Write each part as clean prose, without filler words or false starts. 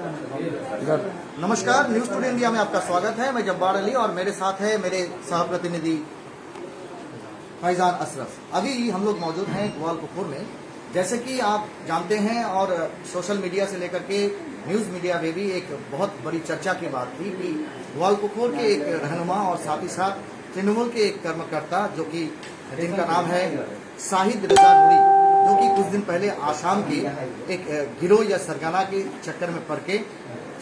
नमस्कार, news today India में आपका स्वागत है। मैं जब्बार अली और मेरे साथ है मेरे सह प्रतिनिधि फैजान अशरफ। अभी हम लोग मौजूद हैं ग्वालपुखुर में। जैसे कि आप जानते हैं और सोशल मीडिया से लेकर के न्यूज मीडिया में भी एक बहुत बड़ी चर्चा की बात थी कि ग्वालपुखुर के एक रहनुमा और साथ ही साथ तृणमूल के एक कर्मकर्ता जो कि जिनका नाम है शाहिद रजा नूरी, जो कि कुछ दिन पहले आसाम के एक गिरोह या सरगना के चक्कर में पड़ के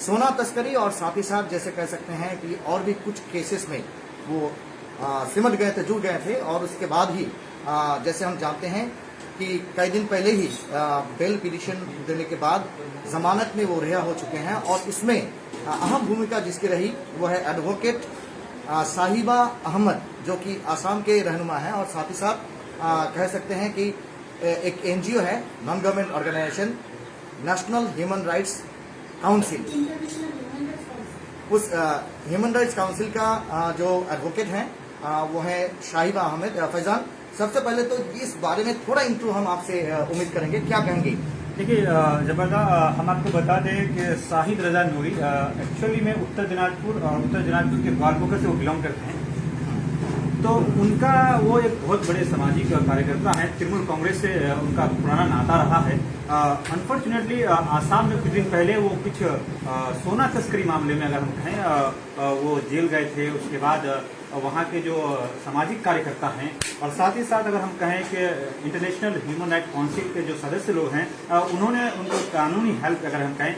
सोना तस्करी और साथ ही साथ जैसे कह सकते हैं कि और भी कुछ केसेस में वो सिमट गए थे, जुड़ गए थे। और उसके बाद ही जैसे हम जानते हैं कि कई दिन पहले ही बेल पिटीशन देने के बाद जमानत में वो रिहा हो चुके हैं। और इसमें अहम भूमिका जिसकी रही वो है एडवोकेट साहिबा अहमद, जो कि आसाम के रहनुमा हैं और साथ ही साथ कह सकते हैं कि एक एनजीओ है, non government organisation national human rights council. उस ह्यूमन राइट्स काउंसिल का जो एडवोकेट हैं वो है शाहिबा अहमद। फैजान, सबसे पहले तो इस बारे में थोड़ा इंट्रो हम आपसे उम्मीद करेंगे, क्या कहेंगे? देखिए जबरदा, हम आपको बता दें कि शाहिद रजा नूरी एक्चुअली में उत्तर दिनाजपुर के ग्वालपुखुर से वो बिलोंग करते हैं। तो उनका वो एक बहुत बड़े सामाजिक कार्यकर्ता हैं। तृणमूल कांग्रेस से उनका पुराना नाता रहा है। अनफॉर्चुनेटली आसाम में कुछ दिन पहले वो कुछ सोना तस्करी मामले में अगर हम कहें वो जेल गए थे। उसके बाद वहाँ के जो सामाजिक कार्यकर्ता हैं और साथ ही साथ अगर हम कहें कि इंटरनेशनल ह्यूमन राइट काउंसिल के जो सदस्य लोग हैं, उन्होंने उनको कानूनी हेल्प अगर हम कहें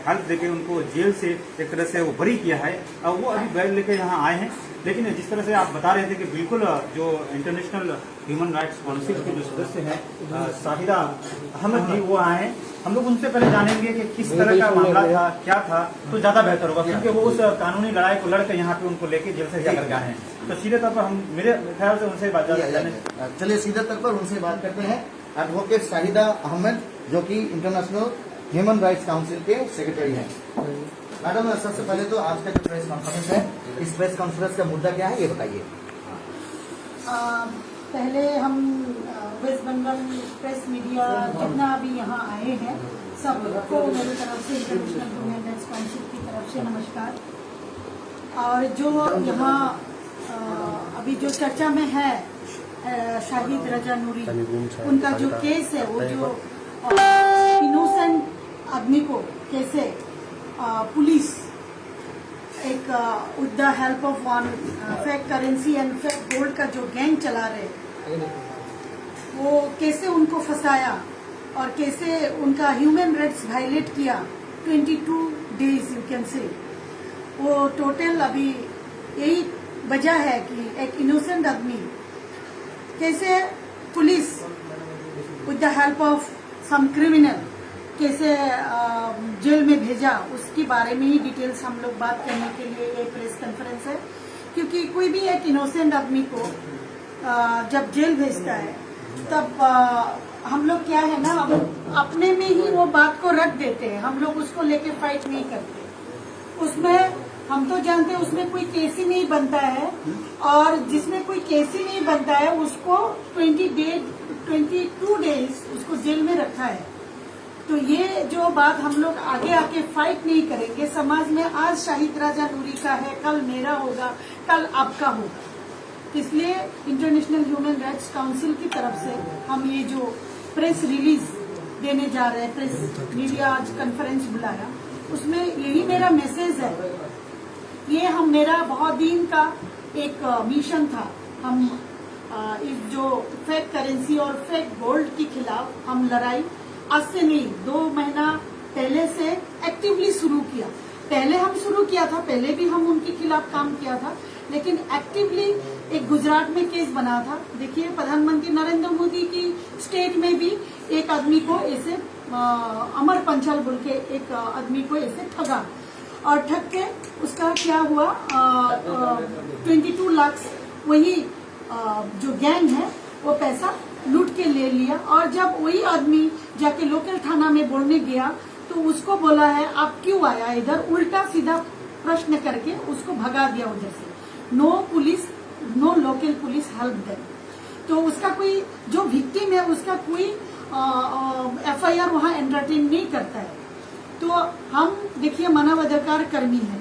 हेल्प देके उनको जेल से एक तरह से वो बरी किया है। वो अभी बैग लेकर यहाँ आए हैं। लेकिन जिस तरह से आप बता रहे थे कि बिल्कुल जो इंटरनेशनल ह्यूमन राइट्स काउंसिल के जो सदस्य हैं शाहिदा अहमद जी, वो आए हैं। हम लोग उनसे पहले जानेंगे कि किस तरह का मामला था, क्या था, तो ज्यादा बेहतर होगा, क्योंकि वो उस कानूनी लड़ाई को लड़कर यहाँ पे उनको लेके जेल से जाकर गए हैं। तो सीधे तौर पर हम मेरे ख्याल से उनसे बात चलिए सीधे तौर पर उनसे बात करते हैं। एडवोकेट शाहिदा अहमद, जो कि इंटरनेशनल ह्यूमन राइट्स काउंसिल के सेक्रेटरी हैं। मैडम, सबसे पहले तो आज का जो प्रेस कॉन्फ्रेंस है, इस प्रेस कॉन्फ्रेंस का मुद्दा क्या है, ये बताइए। पहले हम वेस्ट बंगाल प्रेस मीडिया जितना भी यहाँ आए हैं सबको मेरी तरफ से इंटरनेशनल ह्यूमन राइट्स काउंसिल की तरफ से नमस्कार। और जो यहाँ अभी जो चर्चा में है शाहिद रजा नूरी, उनका जो केस है, वो जो इनोसेंट आदमी को कैसे पुलिस एक with the help of one fake currency and fake gold का जो गैंग चला रहे, वो कैसे उनको फंसाया और कैसे उनका ह्यूमन राइट्स वायलेट किया। 22 डेज यू कैन से, वो टोटल अभी यही वजह है कि एक इनोसेंट आदमी कैसे police with the help of some criminal कैसे जेल में भेजा, उसके बारे में ही डिटेल्स हम लोग बात करने के लिए ये प्रेस कॉन्फ्रेंस है। क्योंकि कोई भी एक इनोसेंट आदमी को जब जेल भेजता है तब हम लोग क्या है ना, अपने में ही वो बात को रख देते हैं। हम लोग उसको लेके फाइट नहीं करते। उसमें हम तो जानते हैं उसमें कोई केस ही नहीं बनता है, और जिसमें कोई केस ही नहीं बनता है उसको 22 डेज उसको जेल में रखा है। तो ये जो बात हम लोग आगे आके फाइट नहीं करेंगे समाज में, आज शाहिद रजा नूरी का है, कल मेरा होगा, कल आपका होगा। इसलिए इंटरनेशनल ह्यूमन राइट्स काउंसिल की तरफ से हम ये जो प्रेस रिलीज देने जा रहे हैं, प्रेस मीडिया आज कॉन्फ्रेंस बुलाया, उसमें यही मेरा मैसेज है। ये मेरा बहुत दिन का एक मिशन था। हम इस जो फेक करेंसी और फेक गोल्ड के खिलाफ हम लड़ाई आज से नहीं, 2 महीना पहले से एक्टिवली शुरू किया। पहले हम शुरू किया था, पहले भी हम उनके खिलाफ काम किया था, लेकिन एक्टिवली एक गुजरात में केस बना था। देखिए, प्रधानमंत्री नरेंद्र मोदी की स्टेट में भी एक आदमी को ऐसे अमर पंचाल बोल के एक आदमी को ऐसे ठगा, और ठग के उसका क्या हुआ 22 लाख वही जो गैंग है वो पैसा लूट के ले लिया। और जब वही आदमी जाके लोकल थाना में बोलने गया तो उसको बोला है आप क्यों आया इधर, उल्टा सीधा प्रश्न करके उसको भगा दिया उधर से। No police, no local police help them. तो उसका कोई जो विक्टिम है उसका कोई FIR वहाँ एंटरटेन नहीं करता है। तो हम देखिए मानवाधिकार कर्मी है,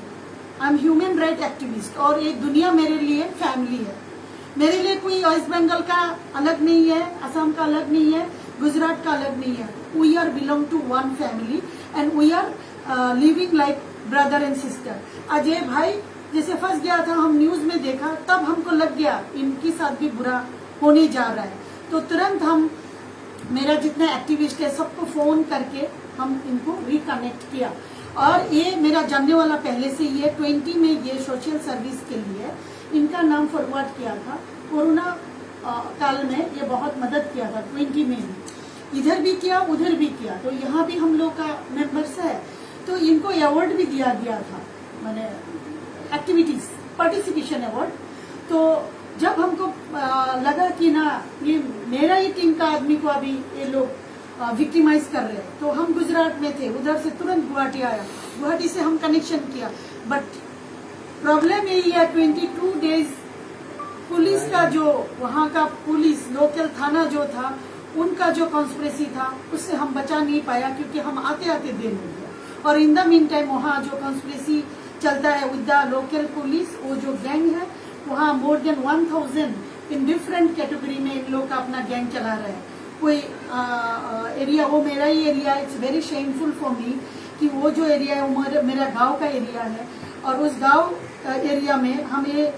I am human right activist, और ये दुनिया मेरे लिए फैमिली है। मेरे लिए कोई वेस्ट बंगाल का अलग नहीं है, असम का अलग नहीं है, गुजरात का अलग नहीं है। We are belong to one family and we are living like brother and sister. Ajay भाई जैसे फंस गया था, हम न्यूज में देखा, तब हमको लग गया इनके साथ भी बुरा होने जा रहा है। तो तुरंत हम, मेरा जितना एक्टिविस्ट है सबको फोन करके हम इनको रिकनेक्ट किया। और ये मेरा जानने वाला पहले से ही है, 20 में ये सोशल सर्विस के लिए इनका नाम फॉरवर्ड किया था। कोरोना काल में ये बहुत मदद किया था, 20 में भी इधर भी किया उधर भी किया। तो यहाँ भी हम लोग का मेंबर्स है, तो इनको अवार्ड भी दिया गया था, मैंने एक्टिविटीज पार्टिसिपेशन अवार्ड। तो जब हमको लगा कि ना ये मेरा ही टीम का आदमी को अभी ये लोग विक्टिमाइज कर रहे हैं, तो हम गुजरात में थे, उधर से तुरंत गुवाहाटी आया, गुवाहाटी से हम कनेक्शन किया। बट प्रॉब्लम यही है, 22 डेज पुलिस का जो वहाँ का पुलिस लोकल थाना जो था उनका जो कॉन्स्पिरेसी था उससे हम बचा नहीं पाया, क्योंकि हम आते आते देर हो गया। और इन द मीन टाइम वहाँ जो कॉन्स्पिरेसी चलता है विद द लोकल पुलिस, वो जो गैंग है वहाँ more than 1000 in different category में इन लोग का अपना गैंग चला रहा है। कोई एरिया, वो मेरा ही area, it's very shameful for me कि वो जो एरिया है वो मेरा गांव का एरिया है, और उस गांव एरिया में हमें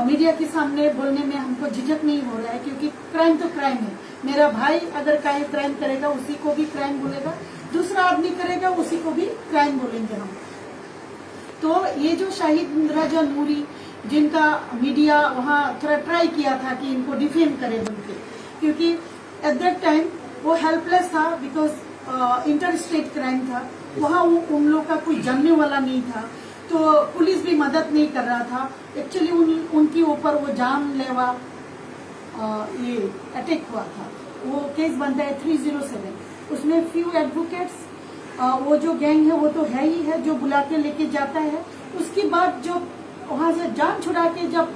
मीडिया के सामने बोलने में हमको झिझक नहीं हो रहा है, क्योंकि क्राइम तो क्राइम है। मेरा भाई अगर कोई क्राइम करेगा उसी को भी क्राइम बोलेगा, दूसरा आदमी करेगा उसी को भी क्राइम बोलेंगे हम। तो ये जो शाहिद राजा नूरी, जिनका मीडिया वहाँ थोड़ा ट्राई किया था कि इनको डिफेम करे बोल के, क्योंकि एट दैट टाइम वो हेल्पलेस था, बिकॉज इंटर स्टेट क्राइम था, वहाँ उन लोग का कोई जानने वाला नहीं था, तो पुलिस भी मदद नहीं कर रहा था। एक्चुअली उनके ऊपर वो जानलेवा ये अटैक हुआ था, वो केस बनता है 307, उसमें फ्यू एडवोकेट्स, वो जो गैंग है वो तो है ही है जो बुला के लेके जाता है, उसके बाद जो वहाँ से जान छुड़ा के जब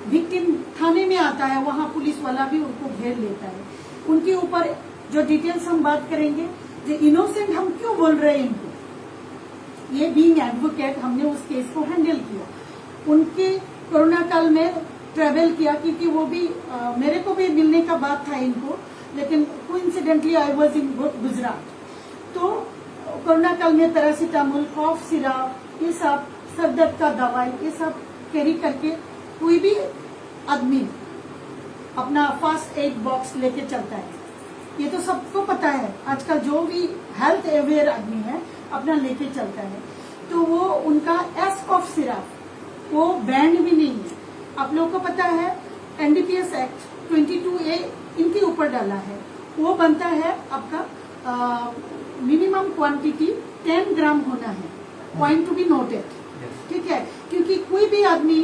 विक्टिम थाने में आता है वहाँ पुलिस वाला भी उनको घेर लेता है। उनके ऊपर जो डिटेल्स हम बात करेंगे, जो इनोसेंट हम क्यों बोल रहे हैं इनको, ये बीइंग एडवोकेट हमने उस केस को हैंडल किया। उनके कोरोना काल में ट्रेवल किया, क्योंकि वो भी मेरे को भी मिलने का बात था इनको, लेकिन coincidentally I was in Gujarat. तो कोरोना काल में पैरासीटामोल, कॉफ सिरप, ये सब सर दर्द का दवाई, ये सब कैरी करके कोई भी आदमी अपना फर्स्ट एड बॉक्स लेके चलता है। ये तो सबको पता है, आजकल जो भी हेल्थ अवेयर आदमी है अपना लेके चलता है। तो वो उनका एस कॉफ सिरप वो बैंड भी नहीं है। आप लोगों को पता है एनडीपीएस एक्ट 22A इनके ऊपर डाला है, वो बनता है आपका मिनिमम क्वांटिटी 10 ग्राम होना है, पॉइंट टू बी नोटेड, ठीक है। क्योंकि कोई भी आदमी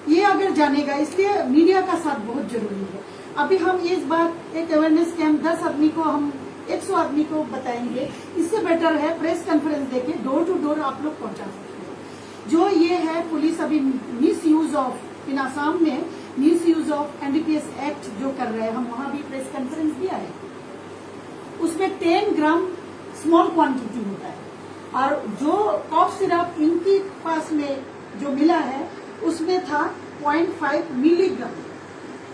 ये अगर जानेगा, इसलिए मीडिया का साथ बहुत जरूरी है। अभी हम इस बार एक अवेयरनेस कैंप 10 आदमी को, हम 100 आदमी को बताएंगे, इससे बेटर है प्रेस कॉन्फ्रेंस देके डोर टू डोर आप लोग पहुंचा सकते हैं। जो ये है पुलिस अभी मिस यूज ऑफ इन आसाम में miss use of NDPS act जो कर रहे हैं, हम वहां भी प्रेस कॉन्फ्रेंस दिया है, उसमें 10 ग्राम स्मॉल क्वांटिटी होता है। और जो कॉफ सिरप इनके पास में जो मिला है उसमें था 0.5 मिलीग्राम,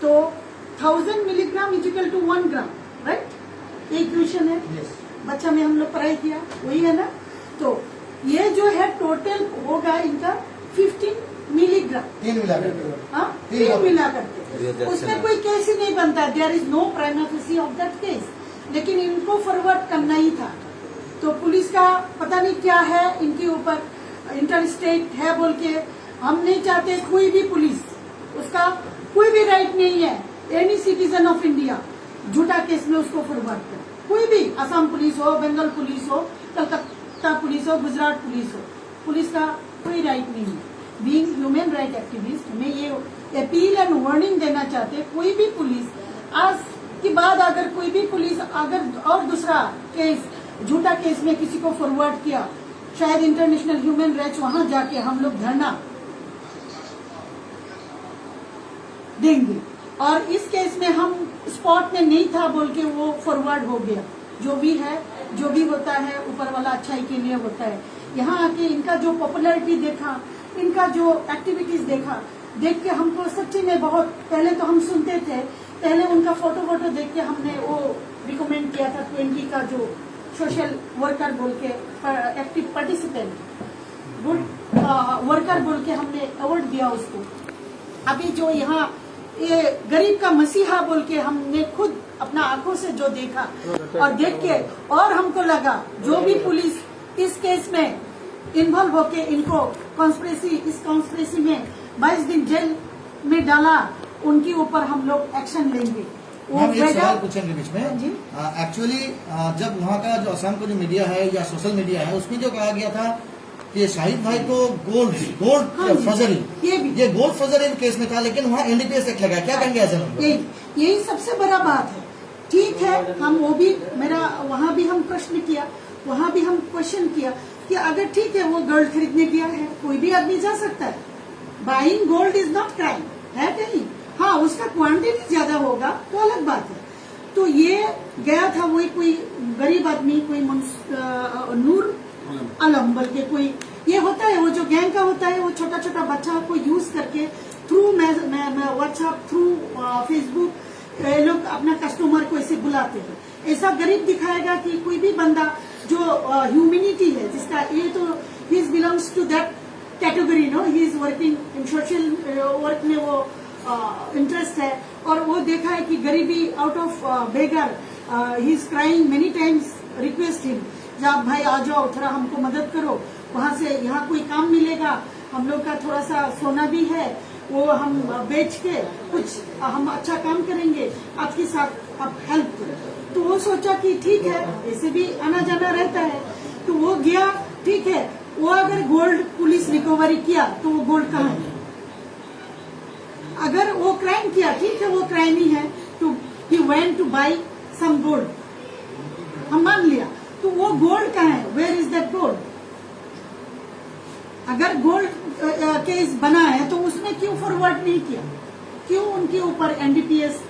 तो 1000 milligram equal to 1 gram, right. एक क्वेश्चन है, बच्चा में हम लोग पढ़ाई किया, वही है ना। तो ये जो है टोटल होगा इनका 15 मिलीग्राम, 3 मिला करके, उसमें कोई केस ही नहीं बनता, there is no prima facie of that case, लेकिन इनको फॉरवर्ड करना ही था। तो पुलिस का पता नहीं क्या है इनके ऊपर, इंटर स्टेट है बोल के, हम नहीं चाहते कोई भी पुलिस, उसका कोई भी राइट नहीं है, एनी सिटीजन ऑफ इंडिया झूठा केस में उसको फॉरवर्ड कर, कोई भी, असम पुलिस हो, बंगाल पुलिस हो, कलकत्ता पुलिस हो, गुजरात पुलिस हो, पुलिस का कोई राइट नहीं है। बीइंग ह्यूमन राइट एक्टिविस्ट मैं ये अपील एंड वार्निंग देना चाहते, कोई भी पुलिस आज के बाद अगर कोई भी पुलिस अगर और दूसरा केस, झूठा केस में किसी को फॉरवर्ड किया, शायद इंटरनेशनल ह्यूमन राइट्स वहां जाके हम लोग धरना देंगे। और इस केस में हम स्पॉट में नहीं था बोल के वो फॉरवर्ड हो गया, जो भी है, जो भी होता है ऊपर वाला अच्छाई के लिए होता है। यहाँ आके इनका जो पॉपुलैरिटी देखा, इनका जो एक्टिविटीज देखा, देख के हमको सच्ची में बहुत, पहले तो हम सुनते थे, पहले उनका फोटो देख के हमने वो रिकमेंड किया था 20 का जो सोशल वर्कर बोल के, एक्टिव पार्टिसिपेंट, गुड वर्कर बोल के हमने अवार्ड दिया उसको। अभी जो यहाँ ये गरीब का मसीहा बोल के हमने खुद अपना आंखों से जो देखा और देख के, और हमको लगा जो भी पुलिस इस केस में इन्वॉल्व होके इनको इस कॉन्स्पिरेसी में 22 दिन जेल में डाला, उनके ऊपर हम लोग एक्शन लेंगे। मैम एक सवाल पूछेंगे बीच में। जी। एक्चुअली जब वहाँ का जो असम का जो मीडिया है या सोशल मीडिया है, उसमें जो कहा गया था कि शाहिद भाई को गोल्ड फर्जरी, ये गोल्ड फर्जरी केस में था, लेकिन वहाँ एनडीपीएस एक्ट लगा, क्या कहेंगे ऐसे में? यही सबसे बड़ा बात है। ठीक है, हम वो भी वहाँ भी हम प्रश्न किया, वहाँ भी हम क्वेश्चन किया कि अगर ठीक है वो गोल्ड खरीदने गया है, कोई भी आदमी जा सकता है, buying gold is not crime है कहीं, हाँ उसका क्वांटिटी ज्यादा होगा तो अलग बात है। तो ये गया था वही कोई गरीब आदमी, कोई नूर आलम बोल के कोई, ये होता है वो जो गैंग का होता है, वो छोटा छोटा बच्चा को यूज करके थ्रू व्हाट्सएप, थ्रू फेसबुक ये लोग अपना कस्टमर को ऐसे बुलाते हैं। ऐसा गरीब दिखाएगा कि कोई भी बंदा जो ह्यूमैनिटी है, जिसका ये तो he belongs to that category, no he is working in social work में वो इंटरेस्ट है, और वो देखा है कि गरीबी out of beggar, he is crying many times, request him आप भाई आ जाओ, थोड़ा हमको मदद करो, वहाँ से यहाँ कोई काम मिलेगा, हम लोग का थोड़ा सा सोना भी है, वो हम बेच के कुछ हम अच्छा काम करेंगे, आपके साथ आप हेल्प करो। तो वो सोचा कि ठीक है, ऐसे भी आना जाना रहता है, तो वो गया। ठीक है, वो अगर गोल्ड पुलिस रिकवरी किया तो वो गोल्ड कहाँ है? अगर वो क्राइम किया, ठीक है वो क्राइम ही है, तो he went to buy some gold, हम मान लिया, तो वो गोल्ड कहाँ है? Where is that gold? अगर गोल्ड केस बना है तो उसमें क्यों फॉरवर्ड नहीं किया? क्यों उनके ऊपर एनडीपीएस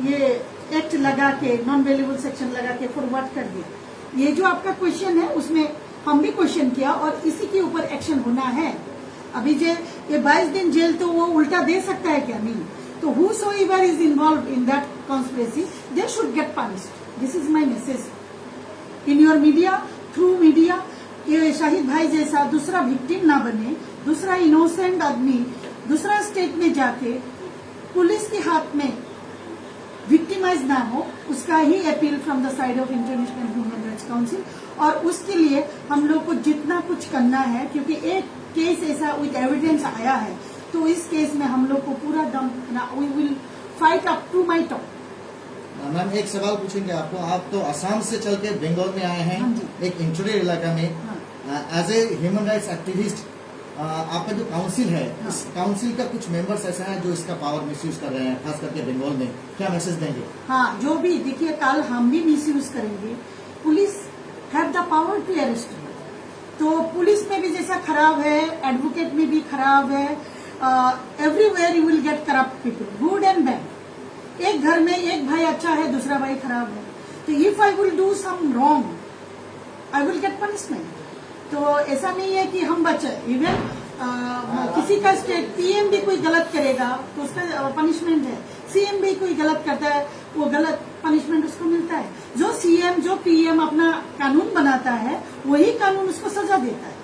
ये एक्ट लगा के, नॉन वेल्युबल सेक्शन लगा के फॉरवर्ड कर दिया? ये जो आपका क्वेश्चन है उसमें हम भी क्वेश्चन किया, और इसी के ऊपर एक्शन होना है। अभी ये 22 दिन जेल तो वो उल्टा दे सकता है क्या? नहीं। तो whosoever is involved in that conspiracy, they should get punished. This is my message. In your media, through media, ये शाहिद भाई जैसा दूसरा विक्टिम ना बने, दूसरा इनोसेंट आदमी दूसरा स्टेट में जाके पुलिस के हाथ में विक्टिमाइज ना हो, उसका ही appeal from the side of international human rights council. और उसके लिए हम लोग को जितना कुछ करना है, क्योंकि एक केस ऐसा विद एविडेंस आया है, तो इस केस में हम लोग को पूरा दम, we will fight up to my top. Ma'am एक सवाल पूछेंगे आपको, आप तो असम से चल के बंगाल में आए हैं, एक इंटीरियर इलाका में, as a human rights activist, आपका जो काउंसिल है, इस काउंसिल का कुछ मेंबर्स ऐसे हैं जो इसका पावर मिसयूज कर रहे हैं, खास करके बंगाल में, क्या मैसेज देंगे? हाँ, जो भी देखिए, कल हम भी मिसयूज करेंगे, police have the power to arrest. तो पुलिस में भी जैसा खराब है, एडवोकेट में भी खराब है, everywhere you will get corrupt people, good and bad. एक घर में एक भाई अच्छा है, दूसरा भाई खराब है, तो if I will do some wrong, I will get punishment. तो ऐसा नहीं है कि हम बचे, इवन किसी का स्टेट पीएम भी कोई गलत करेगा तो उसका पनिशमेंट है, सीएम भी कोई गलत करता है वो गलत पनिशमेंट उसको मिलता है। जो सीएम जो पीएम अपना कानून बनाता है, वही कानून उसको सजा देता है।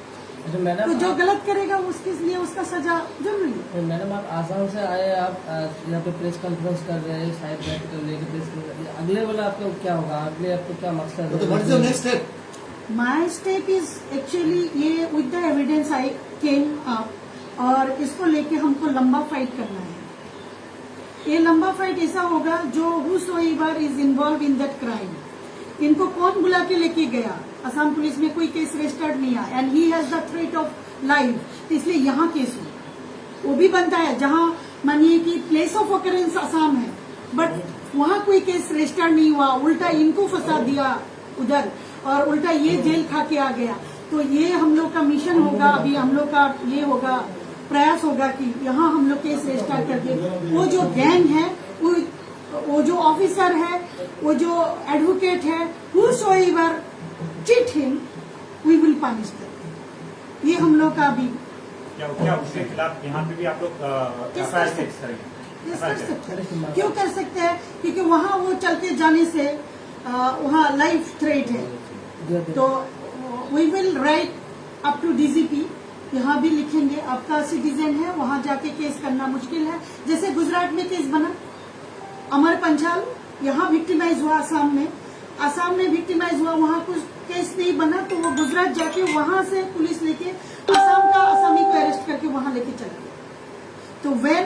तो जो गलत करेगा उसके लिए उसका सजा जरूरी है। मैडम, आप आसाम से आए, आप यहाँ पे प्रेस कॉन्फ्रेंस कर रहे हैं, शायद अगले वाला आपका क्या होगा? अगले आपको क्या मकसद है? माई स्टेप इज एक्चुअली ये with the evidence I came up, और इसको लेके हमको लंबा फाइट करना है। ये लंबा फाइट ऐसा होगा जो whosoever is involved in that crime, इनको कौन बुला के लेके गया? असम पुलिस में कोई केस रजिस्टर्ड नहीं है, and he has the threat of life, इसलिए यहाँ केस हो। वो भी बनता है जहाँ मानिए कि प्लेस ऑफ ऑकरेंस असम है, बट वहाँ कोई केस रजिस्टर्ड नहीं हुआ, उल्टा इनको फंसा दिया उधर, और उल्टा ये जेल खा के आ गया। तो ये हम लोग का मिशन होगा, अभी हम लोग का ये होगा, प्रयास होगा कि यहाँ हम लोग केस रजिस्टर करके वो जो गैंग है, वो जो ऑफिसर है, वो जो एडवोकेट है, whosoever cheat him, we will punish them. ये हम लोग का अभी क्या उसके खिलाफ यहाँ पे भी आप लोग किस FIR तरह से? करेंगे? कर सकते हैं। क्यों कर सकते हैं? क्योंकि वहाँ वो चल के जाने से वहाँ लाइफ थ्रेट है। तो we will write up to DGP, यहाँ भी लिखेंगे आपका सिटीजन है, वहाँ जाके केस करना मुश्किल है। जैसे गुजरात में केस बना, अमर पंचाल यहाँ विक्टिमाइज हुआ, आसाम में विक्टिमाइज हुआ, वहाँ कुछ केस नहीं बना तो वो गुजरात जाके वहाँ से पुलिस लेके आसामी को अरेस्ट करके वहाँ लेके चला गया। तो when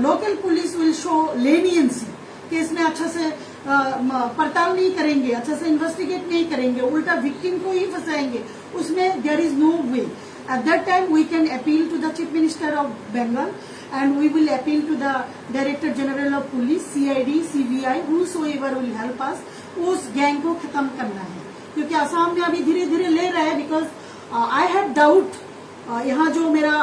local police will show leniency, case में अच्छा से पड़ताल नहीं करेंगे, अच्छा से इन्वेस्टिगेट नहीं करेंगे, उल्टा विक्टिम को ही फंसाएंगे, उसमें there is no way. At that time we can appeal to the chief minister of Bengal and we will appeal to the director general of police, CID, CBI, whosoever will help us। उस gang को खत्म करना है, क्योंकि आसाम में अभी धीरे धीरे ले रहा है। बिकॉज आई हैव डाउट, यहाँ जो मेरा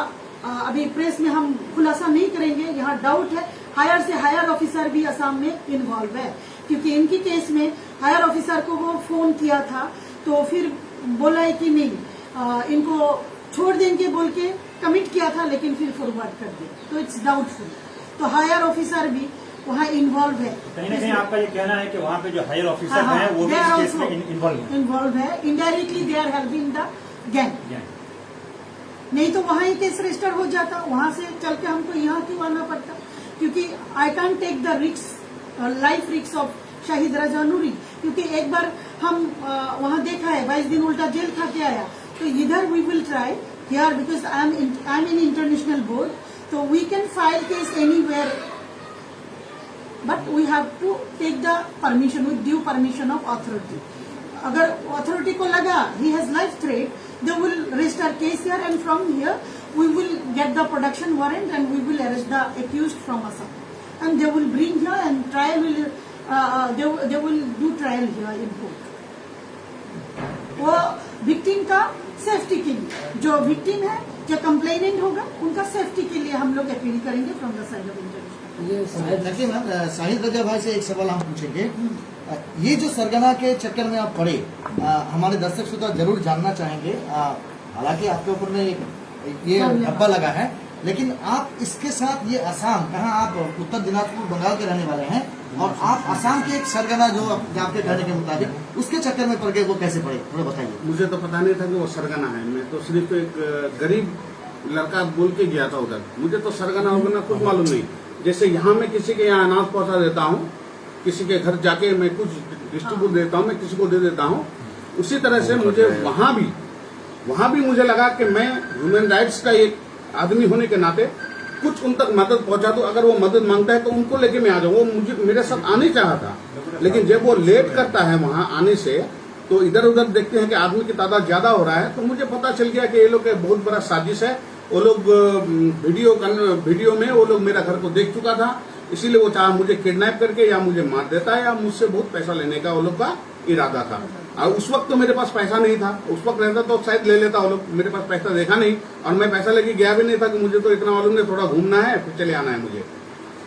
अभी प्रेस में हम खुलासा नहीं करेंगे, यहाँ डाउट है हायर से हायर ऑफिसर भी असम में इन्वॉल्व है, क्योंकि इनकी केस में हायर ऑफिसर को वो फोन किया था तो फिर बोला है कि नहीं इनको छोड़ देंगे बोल के कमिट किया था, लेकिन फिर फॉरवर्ड कर दिया, तो इट्स डाउटफुल। तो हायर ऑफिसर भी वहाँ इन्वॉल्व है। कहीं ना कहीं आपका ये कहना है कि वहाँ पे जो हायर ऑफिसर हैं वो भी इस केस में इन्वॉल्व है, indirectly they are helping the gang. नहीं तो वहाँ ही केस रजिस्टर हो जाता, वहाँ से चल के हमको यहाँ क्यों आना पड़ता? क्योंकि I can take the risk, life risk of Shahid Raza Noori, क्योंकि एक बार हम वहाँ देखा है 22 दिन उल्टा जेल खा के आया। तो इधर we will try here, because I am in international board, तो we can file case anywhere, but we have to take the permission with due permission of authority. अगर अथॉरिटी को लगा he has life threat, they will register case here, and from here we will get the production warrant and we will arrest the accused from Assam, and they will bring here and trial will they will do trial here in court। वो victim का safety के लिए, जो victim है, जो complainant होगा, उनका safety के लिए हम लोग अपील करेंगे from the side of international. देखिए मैम, शाहिद रजा भाई से एक सवाल हम पूछेंगे। ये जो सरगना के चक्कर में आप पड़े, हमारे दर्शक श्रोता जरूर जानना चाहेंगे। हालांकि आपके ऊपर में ये धब्बा लगा है, लेकिन आप इसके साथ ये असम, कहाँ आप उत्तर दिनाजपुर बंगाल के रहने वाले हैं, और आप असम के एक सरगना जो आपके कहने के मुताबिक उसके चक्कर में पड़ गए, वो कैसे पड़े, थोड़ा बताइए। मुझे तो पता नहीं था कि वो सरगना है, मैं तो सिर्फ एक गरीब लड़का बोल के गया था उधर, मुझे तो सरगना वगैरह कुछ मालूम नहीं। जैसे यहाँ मैं किसी के यहाँ अनाज पहुँचा देता हूँ, किसी के घर जाके मैं कुछ डिस्ट्रीब्यूट देता हूँ, मैं किसी को दे देता हूँ, उसी तरह से मुझे वहाँ भी मुझे लगा कि मैं ह्यूमन राइट्स का एक आदमी होने के नाते कुछ उन तक मदद पहुंचा दूं। अगर वो मदद मांगता है तो उनको लेके मैं आ जाऊँ। वो मुझे मेरे साथ आने चाहा था, लेकिन जब वो लेट करता है वहाँ आने से, तो इधर उधर देखते हैं कि आदमी की तादाद ज्यादा हो रहा है, तो मुझे पता चल गया कि ये लोग एक बहुत बड़ा साजिश है। वो लोग वीडियो में वो लोग मेरा घर को देख चुका था, इसीलिए वो चाहे मुझे किडनैप करके या मुझे मार देता है या मुझसे बहुत पैसा लेने का वो लोग का इरादा था। और उस वक्त तो मेरे पास पैसा नहीं था, उस वक्त रहता तो शायद ले लेता वो लोग, मेरे पास पैसा देखा नहीं और मैं पैसा लेके गया भी नहीं था कि मुझे तो इतना मालूम नहीं, थोड़ा घूमना है फिर चले आना है मुझे।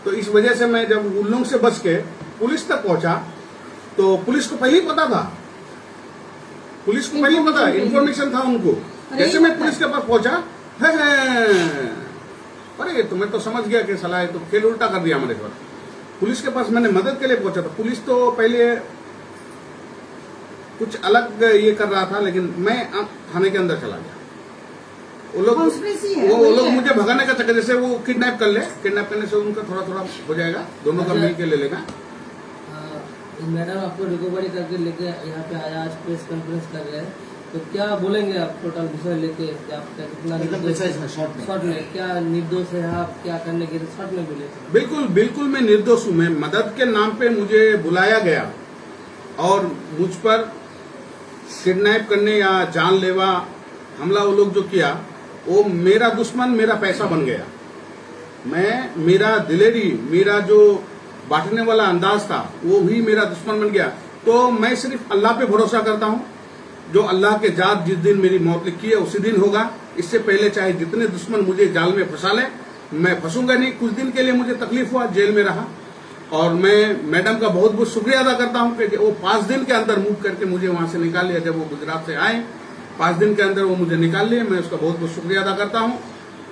तो इस वजह से मैं जब उन लोगों से बच के पुलिस तक पहुंचा, तो पुलिस को पहले ही पता था, पुलिस को पहले पता, इन्फॉर्मेशन था उनको। जैसे मैं पुलिस के पास पहुंचा, अरे तो मैं तो समझ गया कि साला तो खेल उल्टा कर दिया हमारे पास। पुलिस के पास मैंने मदद के लिए पहुंचा था, पुलिस तो पहले कुछ अलग ये कर रहा था, लेकिन मैं थाने के अंदर चला गया। वो लोग मुझे भगाने का चक्कर, जैसे वो किडनैप कर ले, किडनैप करने से उनका थोड़ा थोड़ा हो जाएगा, दोनों का मिल के ले लेगा। मैडम आपको रिकवरी करके लेके यहाँ पे आया, आज प्रेस कॉन्फ्रेंस कर रहे हैं, तो क्या बोलेंगे आप टोटल विषय लेके? आपका कितना शॉर्ट में क्या निर्दोष है आप, क्या करने के शॉर्ट में बोले? बिल्कुल मैं निर्दोष हूँ। मैं मदद के नाम पे मुझे बुलाया गया और मुझ पर किडनैप करने या जानलेवा हमला वो लोग जो किया, वो मेरा दुश्मन, मेरा पैसा बन गया। मेरा दिलेरी, मेरा जो बांटने वाला अंदाज था, वो भी मेरा दुश्मन बन गया। तो मैं सिर्फ अल्लाह पे भरोसा करता हूँ, जो अल्लाह के जात जिस दिन मेरी मौत लिखी है उसी दिन होगा। इससे पहले चाहे जितने दुश्मन मुझे जाल में फंसा ले, मैं फंसूंगा नहीं। कुछ दिन के लिए मुझे तकलीफ हुआ, जेल में रहा, और मैं मैडम का बहुत बहुत शुक्रिया अदा करता हूँ कि वो 5 दिन के अंदर मूव करके मुझे वहां से निकाल लिया। जब वो गुजरात से आए 5 दिन के अंदर वो मुझे निकाल लिए। मैं उसका बहुत बहुत शुक्रिया अदा करता हूँ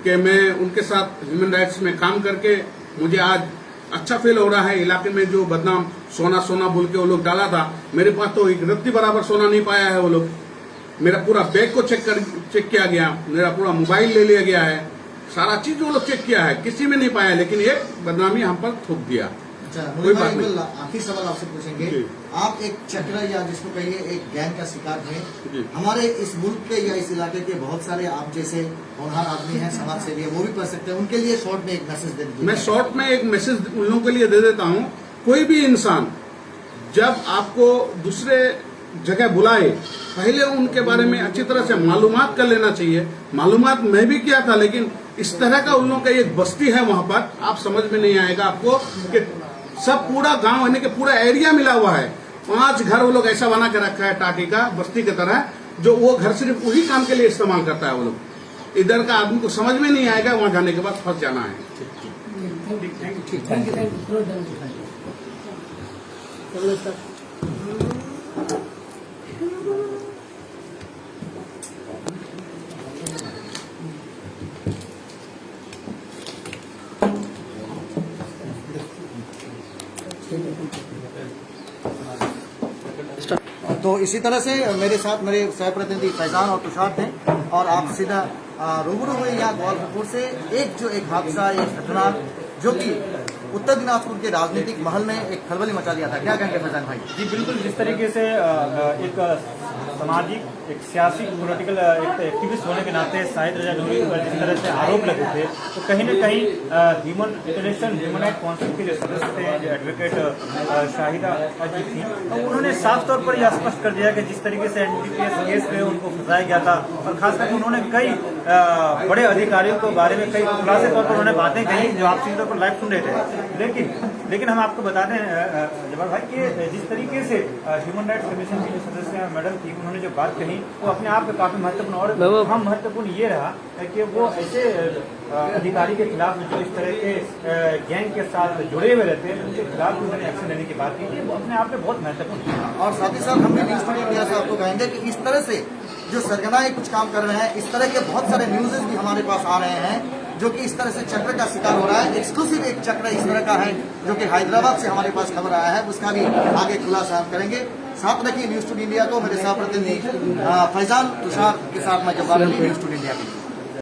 कि मैं उनके साथ ह्यूमन राइट्स में काम करके मुझे आज अच्छा फील हो रहा है। इलाके में जो बदनाम सोना सोना बोल के वो लोग डाला था, मेरे पास तो एक रत्ती बराबर सोना नहीं पाया है वो लोग। मेरा पूरा बैग को चेक किया गया, मेरा पूरा मोबाइल ले लिया गया है, सारा चीज वो लोग चेक किया है, किसी में नहीं पाया, लेकिन ये बदनामी हम पर थोप दिया। अच्छा, कोई बात नहीं। आखिरी सवाल आपसे पूछेंगे। जी। आप एक चक्र या जिसको कहिए एक गैंग का शिकार जी। थे। हमारे इस मुल्क के या इस इलाके के बहुत सारे आप जैसे होनहार आदमी हैं, समाज सेवी है, वो भी पढ़ सकते हैं, उनके लिए शॉर्ट में एक मैसेज दे दीजिए। मैं शॉर्ट में एक मैसेज उन लोगों के लिए दे देता हूँ। कोई भी इंसान जब आपको दूसरे जगह बुलाए, पहले उनके बारे में अच्छी तरह से मालूमात कर लेना चाहिए। मालूमात मैं भी किया था, लेकिन इस तरह का उन लोगों का एक बस्ती है वहां पर, आप समझ में नहीं आएगा आपको कि सब पूरा गांव यानी कि पूरा एरिया मिला हुआ है। 5 घर वो लोग ऐसा बना के रखा है टाटी का, बस्ती की तरह, जो वो घर सिर्फ वही काम के लिए इस्तेमाल करता है वो लोग। इधर का आदमी को समझ में नहीं आएगा, वहां जाने के बाद फंस जाना है। तो इसी तरह से मेरे साथ मेरे सह प्रतिनिधि फैजान और तुषार थे, और आप सीधा रूबरू हुए यहाँ ग्वालपुर से एक हादसा, एक घटना जो कि उत्तर दिनाजपुर के राजनीतिक महल में एक खलबली मचा दिया था। क्या कहेंगे फैजान भाई? जी बिल्कुल, जिस तरीके से एक सामाजिक, एक सियासी, पॉलिटिकल एक एक्टिविस्ट होने के नाते शाहिद रजा नूरी पर जिस तरह से आरोप लगे थे, तो कहीं न कहीं ह्यूमन राइट काउंसिल के जो सदस्य थे, जो एडवोकेट शाहिदा जी थी, तो उन्होंने साफ तौर पर यह स्पष्ट कर दिया कि जिस तरीके से NDPS केस में उनको फंसाया गया था, और खासकर उन्होंने कई बड़े अधिकारियों के बारे में कई खुलासे तौर पर उन्होंने बातें कही जो आप सीधे तौर पर लाइव सुन रहे थे। लेकिन हम आपको बता दें जवाहर भाई कि जिस तरीके से ह्यूमन राइट्स कमीशन की जो सदस्य मैडम थी, उन्होंने जो बात कही वो अपने आप में काफी महत्वपूर्ण, और हम महत्वपूर्ण ये रहा कि वो ऐसे अधिकारी के खिलाफ जो इस तरह के गैंग के साथ जुड़े हुए रहते हैं, उनके खिलाफ उन्होंने एक्शन लेने की बात की, वो अपने आप में बहुत महत्वपूर्ण है। और साथ ही साथ हम भी न्यूज मीडिया से आपको कहेंगे कि इस तरह से जो सरगनाए कुछ काम कर रहे हैं, इस तरह के बहुत सारे न्यूज़ भी हमारे पास आ रहे हैं जो कि इस तरह से चक्र का शिकार हो रहा है। एक्सक्लूसिव एक चक्र इस तरह का है जो कि हैदराबाद से हमारे पास खबर आया है, उसका भी आगे खुलासा हम करेंगे। साथ रखिए न्यूज़ टू इंडिया को। मेरे साथ प्रतिनिधि फैजान तुषार के साथ मैं Jabbar Ali, news to India के लिए।